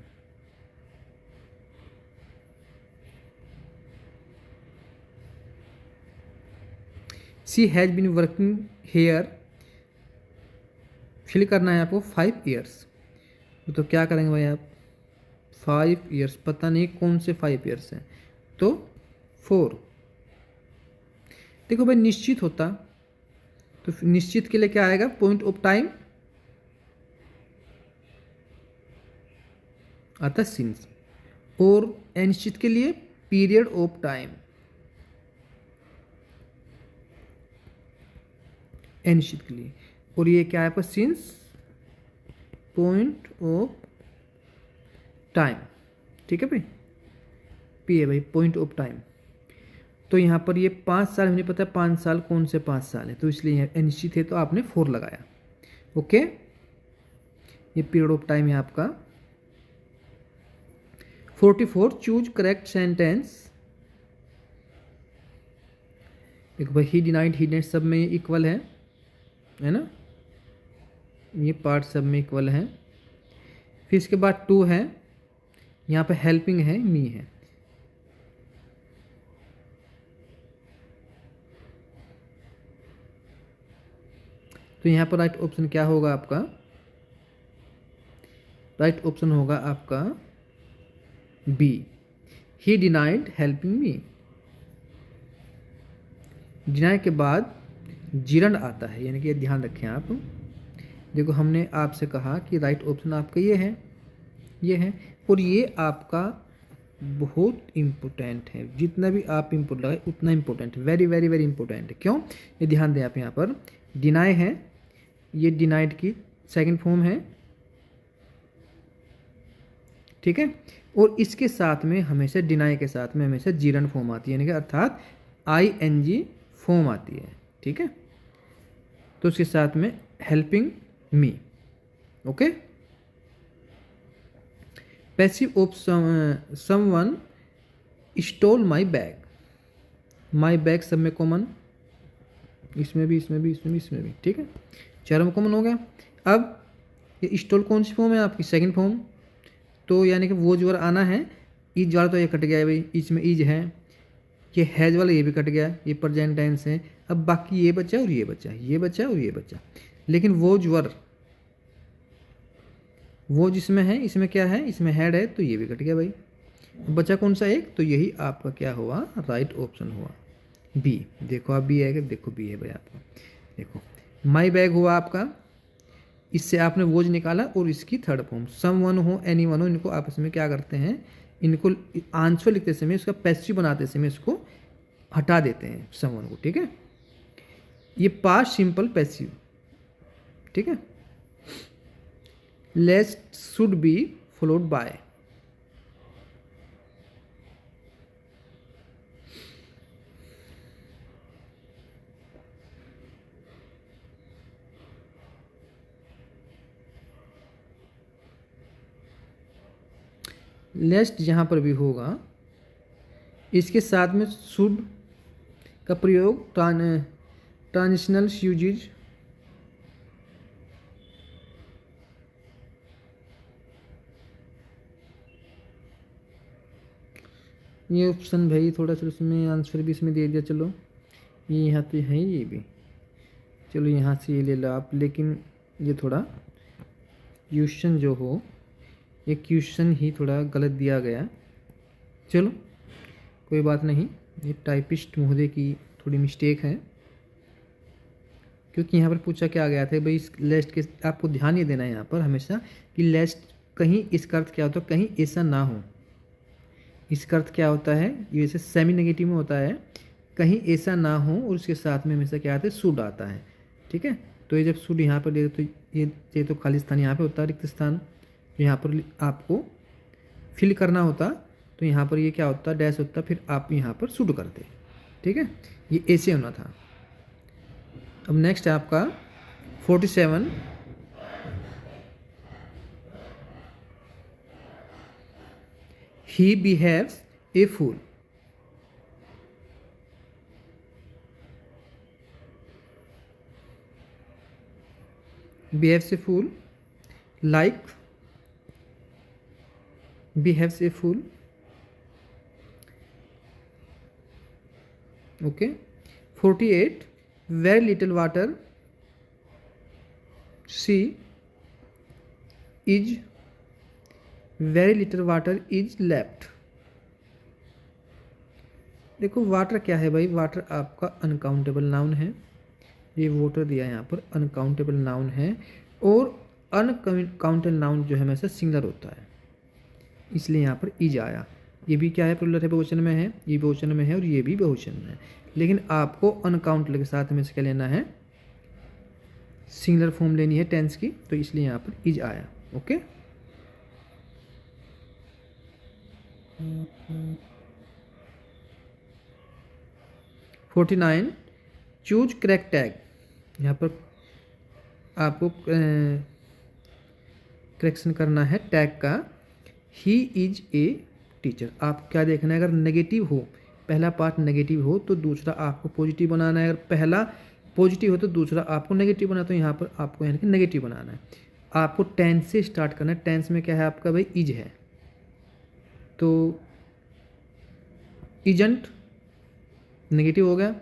She has been working here, fill करना है आपको 5 ईयर्स। तो क्या करेंगे भाई आप, 5 ईयर्स, पता नहीं कौन से 5 ईयर्स हैं, तो 4। देखो भाई निश्चित होता तो निश्चित के लिए क्या आएगा, पॉइंट ऑफ टाइम आता सिंस, और अनिश्चित के लिए पीरियड ऑफ टाइम, अनिश्चित के लिए। और ये क्या है आपका, सिंस, पॉइंट ऑफ टाइम। ठीक है भाई, पी है भाई, पॉइंट ऑफ टाइम। तो यहाँ पर ये 5 साल, मुझे पता है 5 साल कौन से 5 साल है, तो इसलिए अनिश्चित है तो आपने 4 लगाया। ओके, ये पीरियड ऑफ टाइम है आपका। 44 चूज करेक्ट सेंटेंस। देखो भाई ही डिनाइड, ही डिनाइड सब में इक्वल है ना, ये पार्ट सब में इक्वल है। फिर इसके बाद 2 है, यहाँ पे हेल्पिंग है, मी है। तो यहाँ पर राइट ऑप्शन क्या होगा आपका, राइट ऑप्शन होगा आपका B, he denied helping me. Deny के बाद जिरंड आता है, यानी कि ध्यान रखें आप। देखो हमने आपसे कहा कि राइट ऑप्शन आपका ये है, ये है, और ये आपका बहुत इम्पोर्टेंट है। जितना भी आप इम्पोर्ट लगाए उतना इम्पोर्टेंट है, वेरी वेरी वेरी इंपॉर्टेंट है। क्यों, ये ध्यान दें आप। यहाँ पर डिनाई है, ये डिनाइड की सेकंड फॉर्म है, ठीक है। और इसके साथ में हमेशा डिनाई के साथ में हमेशा जीरंड फॉर्म आती है, यानी कि अर्थात ING फॉर्म आती है, ठीक है। तो उसके साथ में helping me. Okay, passive of someone stole my bag. My bag सब में कॉमन, इसमें भी, इसमें भी, इसमें भी, इसमें भी, ठीक है। चारों में कॉमन हो गया। अब ये स्टोल कौन सी फॉर्म है आपकी, सेकंड फॉर्म। तो यानी कि वो जो आना है, ईज वाला तो ये कट गया है भाई, इसमें ईज है। ये हैज वाला ये भी कट गया, ये प्रेजेंट टेंस है। अब बाकी ये बचा और ये बचा, ये बचा और ये बचा। लेकिन वो ज्वर, वो जिसमें है, इसमें क्या है, इसमें हैड है, तो ये भी कट गया भाई। बचा कौन सा एक, तो यही आपका क्या हुआ, राइट ऑप्शन हुआ बी। देखो आप बी है, देखो बी है भाई आपका। देखो माई बैग हुआ आपका, इससे आपने वोज निकाला, और इसकी थर्ड फॉर्म समवन हो, एनीवन हो, इनको आपस में क्या करते हैं, इनको आंसर लिखते समय, इसका पैसिव बनाते समय इसको हटा देते हैं समवन को, ठीक है। ये पास्ट सिंपल पैसिव, ठीक है। लेस्ट शुड बी फॉलोड बाय। लेस्ट जहाँ पर भी होगा, इसके साथ में शुड का प्रयोग ट्रांजिशनल यूजेज, ये ऑप्शन भाई थोड़ा सा उसमें आंसर भी इसमें दे दिया। चलो ये यहाँ तो है, ये भी चलो यहाँ से ये ले लो आप। लेकिन ये थोड़ा क्वेश्चन जो हो, ये क्वेश्चन ही थोड़ा गलत दिया गया। चलो कोई बात नहीं, ये टाइपिस्ट महोदय की थोड़ी मिस्टेक है, क्योंकि यहाँ पर पूछा क्या गया था भाई, इस लेस्ट के आपको ध्यान ये देना है यहाँ पर हमेशा कि लेस्ट कहीं इसका अर्थ क्या होता है, कहीं ऐसा ना हो। इसका अर्थ क्या होता है, ये जैसे सेमी नेगेटिव में होता है, कहीं ऐसा ना हो, और उसके साथ में हमेशा क्या आता है, शुड आता है, ठीक है। तो ये जब शुड यहाँ पर ले तो ये तो खाली स्थान यहाँ पे होता है, रिक्त स्थान, तो यहाँ पर आपको फिल करना होता, तो यहाँ पर ये क्या होता, डैश होता, फिर आप यहाँ पर शुड करते, ठीक है। ये ऐसे होना था। अब नेक्स्ट है आपका 47। He behaves a fool. Behaves a fool, like behaves a fool. Okay. 48 very little water, see is very little water is left. देखो वाटर क्या है भाई, वाटर आपका अनकाउंटेबल नाउन है, ये वाटर दिया है यहाँ पर, अनकाउंटेबल नाउन है, और अनकाउंटेबल नाउन जो है हमेशा सिंगुलर होता है, इसलिए यहाँ पर इज आया। ये भी क्या है, प्लूरल है, बहुवचन में है, ये बहुवचन में है और ये भी बहुवचन में है, लेकिन आपको अनकाउंटेबल के साथ हमें क्या लेना है, सिंगुलर फॉर्म लेनी है टेंस की, तो इसलिए यहाँ पर इज आया। Okay. Forty 49 choose correct tag. यहाँ पर आपको करेक्शन करना है टैग का। ही इज ए टीचर, आप क्या देखना है, अगर नेगेटिव हो, पहला पार्ट नेगेटिव हो तो दूसरा आपको पॉजिटिव बनाना है, अगर पहला पॉजिटिव हो तो दूसरा आपको नेगेटिव बनाना, तो यहाँ पर आपको यानी कि नेगेटिव बनाना है। आपको टेंस से स्टार्ट करना है। टेंस में क्या है आपका भाई, इज है, तो इजंट नेगेटिव हो गया,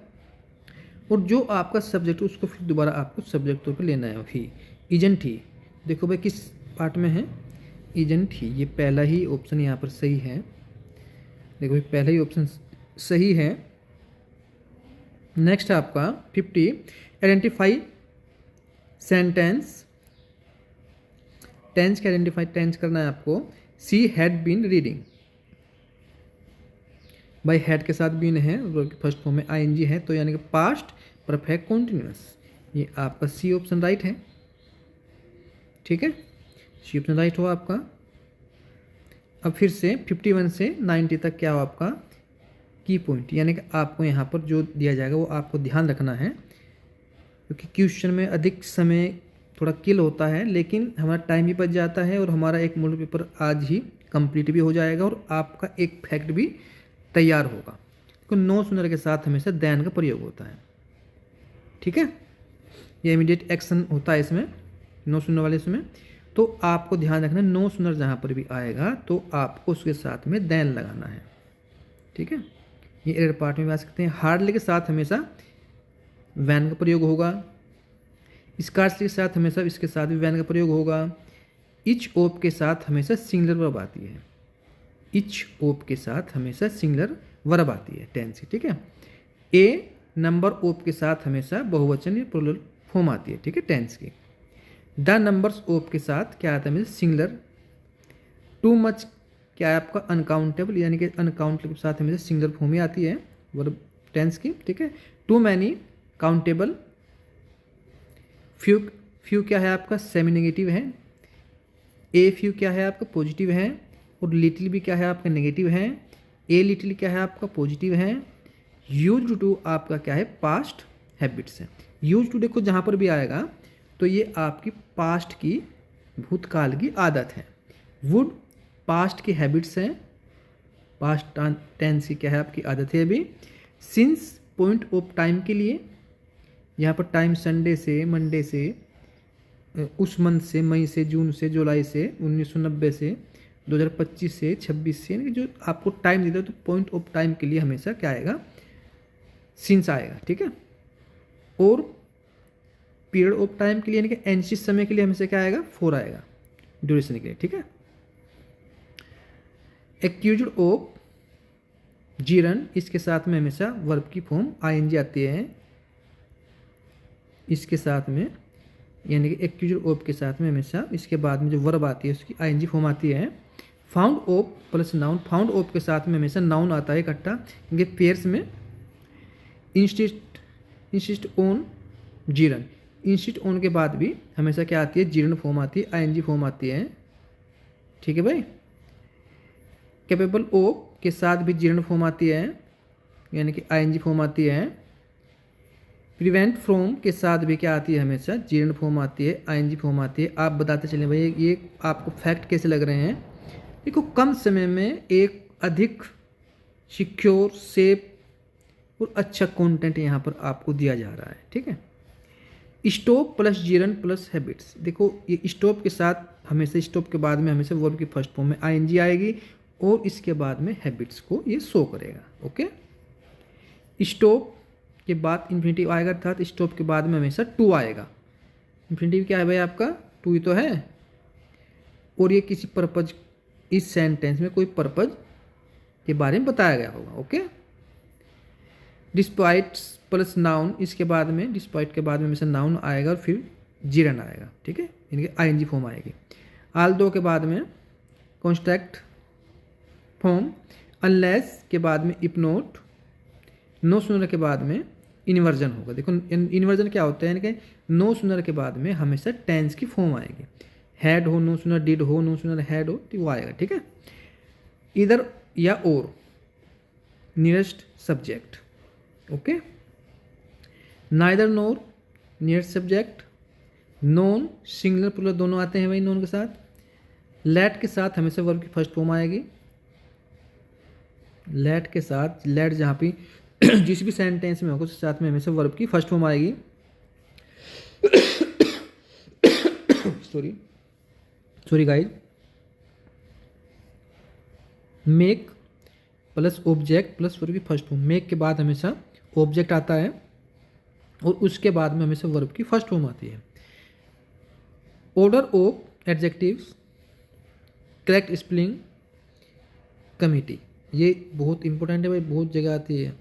और जो आपका सब्जेक्ट उसको फिर दोबारा आपको सब्जेक्ट तौर पे लेना है। ही इजंट ही, देखो भाई किस पार्ट में है, इजंट ही, ये पहला ही ऑप्शन यहाँ पर सही है। देखो भाई पहला ही ऑप्शन सही है। नेक्स्ट आपका 50 आइडेंटिफाई सेंटेंस। टेंस के आइडेंटिफाई टेंस करना है आपको। सी हैड बीन रीडिंग, भाई हैड के साथ बीन है, फर्स्ट फॉर्म में आईएनजी है, तो यानी कि पास्ट परफेक्ट कॉन्टिन्यूअस, ये आपका सी ऑप्शन राइट है। ठीक है, सी ऑप्शन राइट हो आपका। अब फिर से 51 से 90 तक क्या हो आपका की पॉइंट, यानी कि आपको यहाँ पर जो दिया जाएगा वो आपको ध्यान रखना है, क्योंकि क्वेश्चन में अधिक समय थोड़ा किल होता है, लेकिन हमारा टाइम भी बच जाता है और हमारा एक मॉडल पेपर आज ही कंप्लीट भी हो जाएगा और आपका एक फैक्ट भी तैयार होगा। तो नो सुनर के साथ हमेशा देन का प्रयोग होता है। ठीक है, ये इमीडिएट एक्शन होता है इसमें, नो सुनर वाले इसमें, तो आपको ध्यान रखना नो सुनर जहाँ पर भी आएगा तो आपको उसके साथ में देन लगाना है। ठीक है, ये एरर पार्ट में भी आ सकते हैं। हार्डली के साथ हमेशा वैन का प्रयोग होगा, स्कार्सली के साथ हमेशा इसके साथ भी वैन का प्रयोग होगा। इच ओप के साथ हमेशा सिंगुलर वर्ब आती है, इच ओप के साथ हमेशा सिंगुलर वर्ब आती है टेंस की। ठीक है, ए नंबर ओप के साथ हमेशा बहुवचन या प्लूरल फॉर्म आती है। ठीक है, टेंस की। द नंबर्स ओप के साथ क्या आता है हमेशा सिंगुलर। टू मच क्या है आपका अनकाउंटेबल, यानी कि अनकाउंटेबल के साथ हमेशा सिंगुलर फॉर्म ही आती है वर्ब टेंस की। ठीक है, too many countable. Few, few क्या है आपका सेमी नेगेटिव है। ए फ्यू क्या है आपका पॉजिटिव है, और लिटिल भी क्या है आपका नेगेटिव है। ए लिटिल क्या है आपका पॉजिटिव है। यूज्ड टू आपका क्या है पास्ट हैबिट्स है। यूज्ड टू देखो जहाँ पर भी आएगा तो ये आपकी पास्ट की भूतकाल की आदत है। वुड पास्ट की हैबिट्स हैं, पास्ट टेंस की क्या है आपकी आदत है अभी। सिंस पॉइंट ऑफ टाइम के लिए, यहाँ पर टाइम संडे से, मंडे से, उस मंथ से, मई से, जून से, जुलाई से, 1990 से, 2025 से, 26 से, यानी जो आपको टाइम देता है तो पॉइंट ऑफ टाइम के लिए हमेशा क्या आएगा सिंस आएगा। ठीक है, और पीरियड ऑफ टाइम के लिए यानी कि एंशियस समय के लिए हमेशा क्या आएगा फॉर आएगा ड्यूरेशन के लिए। ठीक है, एक्यूज्ड ऑफ जीरन, इसके साथ में हमेशा वर्ब की फॉर्म आईएनजी आती है, इसके साथ में यानी कि एक्यूज्ड ऑफ के साथ में हमेशा इसके बाद में जो वर्ब आती है उसकी आईएनजी फॉर्म आती है। Found of plus noun, found of के साथ में हमेशा नाउन आता है इकट्ठा, क्योंकि पेयर्स में insist on Jiran, insist on के बाद भी हमेशा क्या आती है जीरन फॉर्म आती है, आईएनजी फॉर्म आती है। ठीक है भाई, कैपेबल ऑफ के साथ भी जीरन फॉर्म आती है, यानी कि आईएनजी फॉर्म आती है। प्रिवेंट फ्रॉम के साथ भी क्या आती है हमेशा जीरन फॉर्म आती है, आईएनजी फॉर्म आती है। आप बताते चलें भाई ये आपको फैक्ट कैसे लग रहे हैं। देखो कम समय में एक अधिक सिक्योर, सेफ और अच्छा कंटेंट यहाँ पर आपको दिया जा रहा है। ठीक है, stop plus Jiran plus habits. देखो ये स्टॉप के साथ हमेशा, स्टॉप के बाद में हमेशा वर्ब की फर्स्ट फॉर्म में आईएनजी आएगी और इसके बाद में हैबिट्स को ये शो करेगा। ओके, स्टॉप के बाद इन्फिनिटिव आएगा, अर्थात स्टॉप के बाद में हमेशा टू आएगा। इन्फिनिटिव क्या है भाई आपका, टू ही तो है, और ये किसी पर्पज, इस सेंटेंस में कोई पर्पज के बारे में बताया गया होगा। ओके, डिस्पाइट प्लस नाउन, इसके बाद में डिस्पाइट के बाद में हमेशा नाउन आएगा और फिर जीरन आएगा। ठीक है, इनकी आईएनजी फॉर्म आएगी। आल दो के बाद में कॉन्स्ट्रैक्ट फॉर्म, अनलेस के बाद में इफ नॉट, नो सुनर के बाद में इन्वर्जन होगा। देखो इन्वर्जन क्या होता है, यानी कि नो सुनर के बाद में हमेशा टेंस की फॉर्म आएगी। हैड हो, नो सुनर डिड हो, नो सुनर हैड हो, तो वो आएगा। ठीक है, इधर या और, nearest subject. Okay, neither nor, nearest subject. Noun, singular plural दोनों आते हैं भाई नोन के साथ। लेट के साथ हमेशा वर्ब की फर्स्ट फॉर्म आएगी। लेट के साथ, लेट जहाँ पे जिस भी सेंटेंस में होगा उसके साथ में हमेशा वर्ब की फर्स्ट फॉर्म आएगी। Sorry guys. Make plus object plus verb की फर्स्ट फॉर्म। मेक के बाद हमेशा ऑब्जेक्ट आता है और उसके बाद में हमेशा वर्ब की फर्स्ट फॉर्म आती है। Order of adjectives, correct spelling, committee, ये बहुत इंपॉर्टेंट है भाई, बहुत जगह आती है,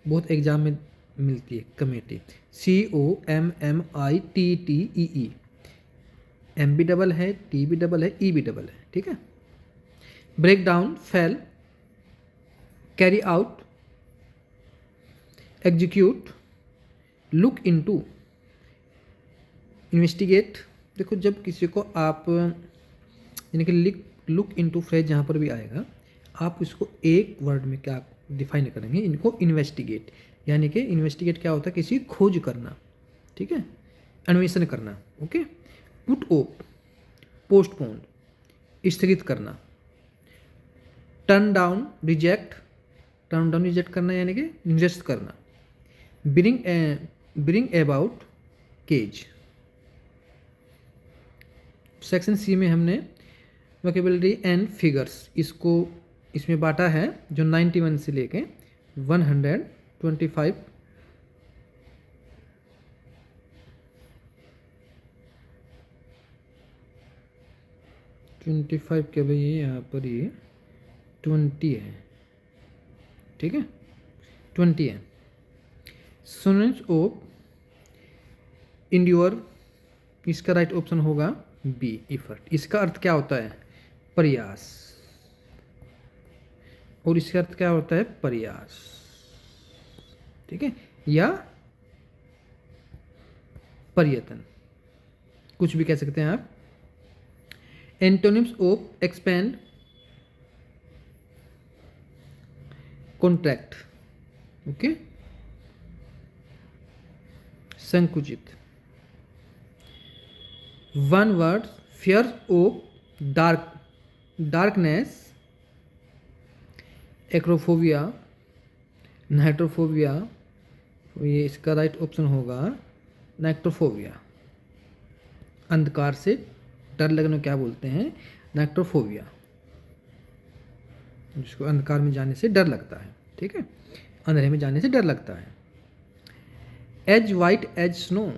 बहुत एग्जाम में मिलती है। कमेटी, COMMITTEE, M भी डबल है, T भी डबल है, E भी डबल है। ठीक है, break down, fail, carry out, execute, look into, investigate. देखो जब किसी को आप, यानी कि लुक इनटू फ्रेज जहाँ पर भी आएगा, आप इसको एक वर्ड में क्या डिफाइन करेंगे, इनको इन्वेस्टिगेट, यानी कि इन्वेस्टिगेट क्या होता है, किसी खोज करना। ठीक है, अन्वेषण करना। ओके, पुट ऑफ, पोस्टपोन, स्थगित करना। Turn down, reject, turn down reject करना यानी कि निरस्त करना। Bring about, cause. Section C में हमने वोकेबलरी एंड फिगर्स, इसको इसमें बांटा है, जो 91 से लेके 125 के भाई यहाँ पर ये 20 है। ठीक है, 20 है। सिनोनिम्स ऑफ इंड्योर, इसका राइट ऑप्शन होगा बी, इफर्ट। इसका अर्थ क्या होता है, प्रयास, और इसका अर्थ क्या होता है, प्रयास। ठीक है, या प्रयत्न, कुछ भी कह सकते हैं आप। Antonyms of expand, contract. Okay, संकुचित। One word, fear of darkness, acrophobia, nitrophobia, ये इसका राइट ऑप्शन होगा नाइट्रोफोबिया। अंधकार से डर लगना क्या बोलते हैं, नाइट्रोफोबिया, जिसको अंधकार में जाने से डर लगता है। ठीक है, अंधेरे में जाने से डर लगता है। एज वाइट एज स्नो,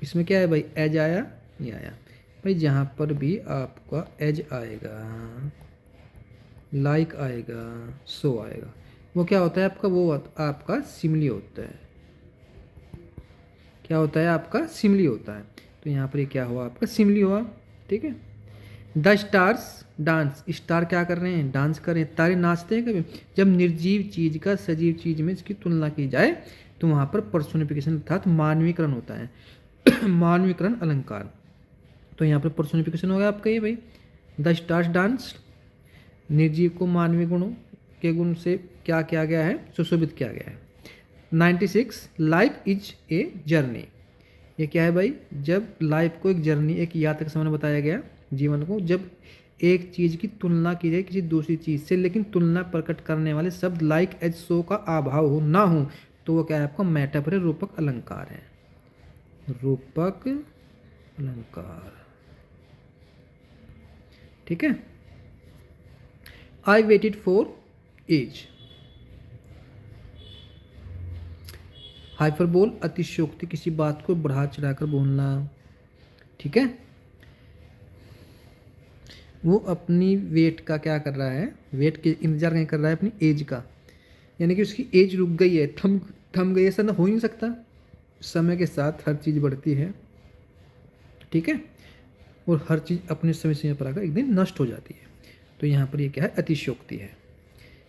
इसमें क्या है भाई, एज आया, ये आया भाई, जहाँ पर भी आपका एज आएगा, लाइक आएगा, सो आएगा, वो क्या होता है आपका, वो आपका सिमिली होता है। क्या होता है आपका, सिमिली होता है। तो यहाँ पर ये क्या हुआ, आपका सिमिली हुआ। ठीक है, द स्टार्स डांस, स्टार क्या कर रहे हैं, डांस कर रहे हैं। तारे नाचते हैं कभी, जब निर्जीव चीज का सजीव चीज में इसकी तुलना की जाए तो वहाँ पर पर्सोनिफिकेशन अर्थात मानवीकरण होता है। मानवीकरण अलंकार, तो यहाँ पर पर्सोनिफिकेशन हो गया आपका ये भाई, द स्टार्स डांस, निर्जीव को मानवीय गुणों के गुण से क्या किया गया है, सुशोभित किया गया है। 96, लाइफ इज ए जर्नी, ये क्या है भाई, जब लाइफ को एक जर्नी, एक यात्रा के समान बताया गया, जीवन को, जब एक चीज़ की तुलना की जाए किसी दूसरी चीज़ से, लेकिन तुलना प्रकट करने वाले शब्द लाइक एज सो का अभाव हो ना हो, तो वो क्या है आपका मेटाफर है, रूपक अलंकार है, रूपक अलंकार। ठीक है। I waited for age, hyperbole अतिशयोक्ति, किसी बात को बढ़ा चढ़ाकर बोलना। ठीक है। वो अपनी वेट का क्या कर रहा है, वेट के इंतजार नहीं कर रहा है अपनी एज का, यानी कि उसकी एज रुक गई है, थम गई, ऐसा ना हो ही नहीं सकता, समय के साथ हर चीज़ बढ़ती है। ठीक है। और हर चीज़ अपने समय समय पर आकर एक दिन नष्ट हो जाती है। तो यहाँ पर ये क्या है, अतिशयोक्ति है।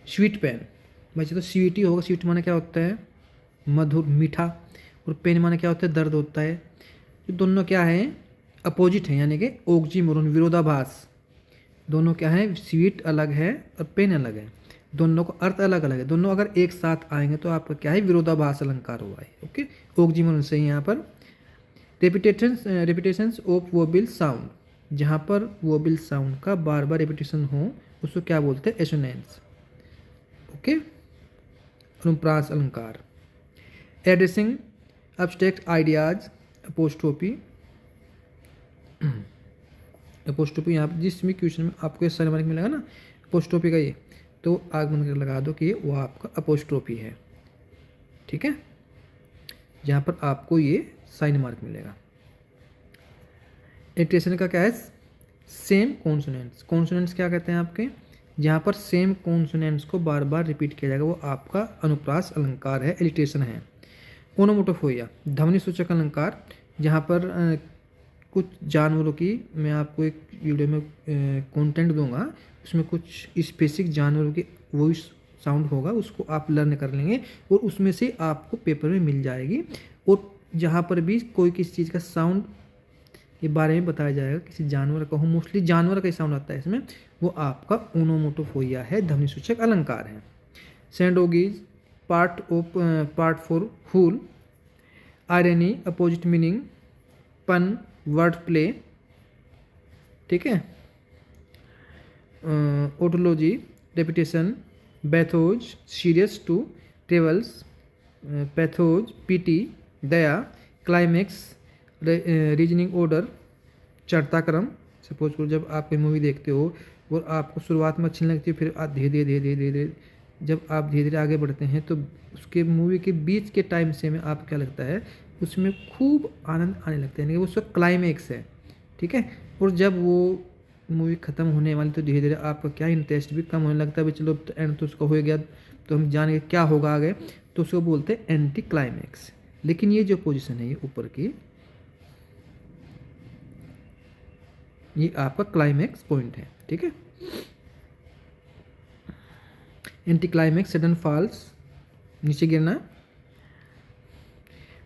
स्वीट पेन, वैसे तो स्वीट ही होगा, स्वीट माने क्या होता है, मधुर मीठा, और पेन माने क्या होता है, दर्द होता है। तो दोनों क्या है, अपोजिट है, यानी कि ऑक्सीमोरन, विरोधाभास। दोनों क्या है, स्वीट अलग है और पेन अलग है, दोनों का अर्थ अलग अलग है। दोनों अगर एक साथ आएंगे तो आपका क्या है, विरोधाभास अलंकार हुआ है। ओके, ऑक्सीमोरन से यहाँ पर रेपिटेशंस ऑफ वोबल साउंड, जहाँ पर वोबल साउंड का बार बार रेपिटेशन हो उसको क्या बोलते हैं, एसोनेंस। ओके। अनुप्रास अलंकार, addressing abstract ideas, apostrophe. Apostrophe यहाँ पर जिस भी क्वेश्चन में आपको ये साइन मार्क मिलेगा ना अपोस्ट्रोफी का, ये तो आगमन कर लगा दो कि वो आपका अपोस्ट्रोफी है। ठीक है, जहाँ पर आपको ये साइन मार्क मिलेगा। इटरेशन का क्या है, सेम कॉन्सोनेंट्स। कॉन्सोनेंट्स क्या कहते हैं आपके, जहाँ पर सेम कॉन्सोनेंट्स को बार बार रिपीट किया जाएगा, वो आपका अनुप्रास अलंकार है, इलिट्रेशन है। ओनोमोटोफोइया, ध्वनि सूचक अलंकार, जहाँ पर कुछ जानवरों की, मैं आपको एक वीडियो में कंटेंट दूंगा, उसमें कुछ स्पेसिफिक जानवरों की वॉइस साउंड होगा, उसको आप लर्न कर लेंगे और उसमें से आपको पेपर में मिल जाएगी। और जहाँ पर भी कोई किसी चीज़ का साउंड के बारे में बताया जाएगा, किसी जानवर का हो, मोस्टली जानवर का ही साउंड आता है इसमें, वो आपका ओनोमोटोफोइया है, ध्वनि सूचक अलंकार है। Synecdoche, part for whole, irony, opposite meaning, pun, word play. ठीक है। Tautology, repetition, bathos, serious to, trivials, pathos, pity, दया, क्लाइमेक्स, रीजनिंग ऑर्डर, चढ़ता क्रम। सपोज करो जब आप कोई मूवी देखते हो और आपको शुरुआत में अच्छी नहीं लगती है, फिर आप धीरे धीरे धीरे धीरे धीरे जब आप धीरे धीरे आगे बढ़ते हैं तो उसके मूवी के बीच के टाइम से में आप क्या लगता है, उसमें खूब आनंद आने लगता है, यानी कि वो उसका क्लाइमेक्स है। ठीक है। और जब वो मूवी ख़त्म होने वाली तो धीरे धीरे आपका क्या इंटरेस्ट भी कम होने लगता है, भाई चलो तो एंड तो उसका हो गया, तो हम जानेंगे क्या होगा आगे, तो उसको बोलते हैं एंटी क्लाइमेक्स। लेकिन ये जो पोजीशन है ये ऊपर की, ये आपका क्लाइमेक्स पॉइंट है। ठीक है। एंटी क्लाइमेक्स, सडन फॉल्स, नीचे गिरना।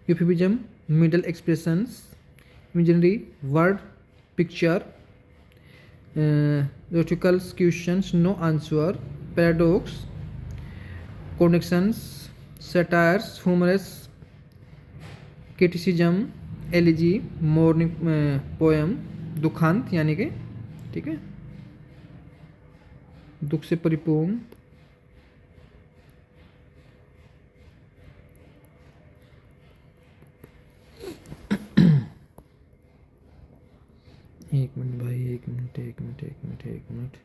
Euphemism, middle expressions, imaginary, word picture, rhetorical questions, no answer, paradox, connections, satires, humorous, criticism, elegy, morning poem, दुखांत यानी कि, ठीक है, दुख से परिपूर्ण। एक मिनट भाई, एक मिनट एक मिनट एक मिनट एक मिनट।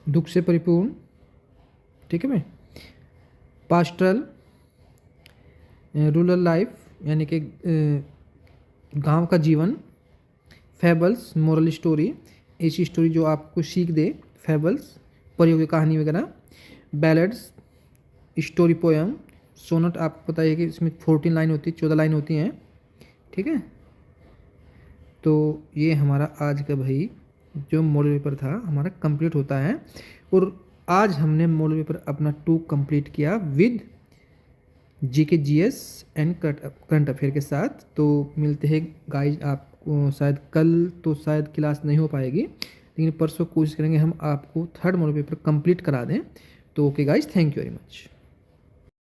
दुख से परिपूर्ण। ठीक है भाई। पास्टरल, रूरल लाइफ यानी कि गांव का जीवन। फैबल्स, मोरल स्टोरी, ऐसी स्टोरी जो आपको सीख दे, फैबल्स, परियों की कहानी वगैरह। Ballads, story poem. सोनट आपको पता है कि इसमें 14 लाइन होती है, 14 लाइन होती हैं। ठीक है। तो ये हमारा आज का भाई जो मॉडल पेपर था हमारा कंप्लीट होता है। और आज हमने मॉडल पेपर अपना 2 कंप्लीट किया with GK GS and current affair के साथ। तो मिलते हैं गाइज आप शायद कल तो शायद क्लास नहीं हो पाएगी, लेकिन परसों कोशिश करेंगे हम आपको थर्ड मॉडल पेपर कंप्लीट करा दें। तो okay guys, thank you very much.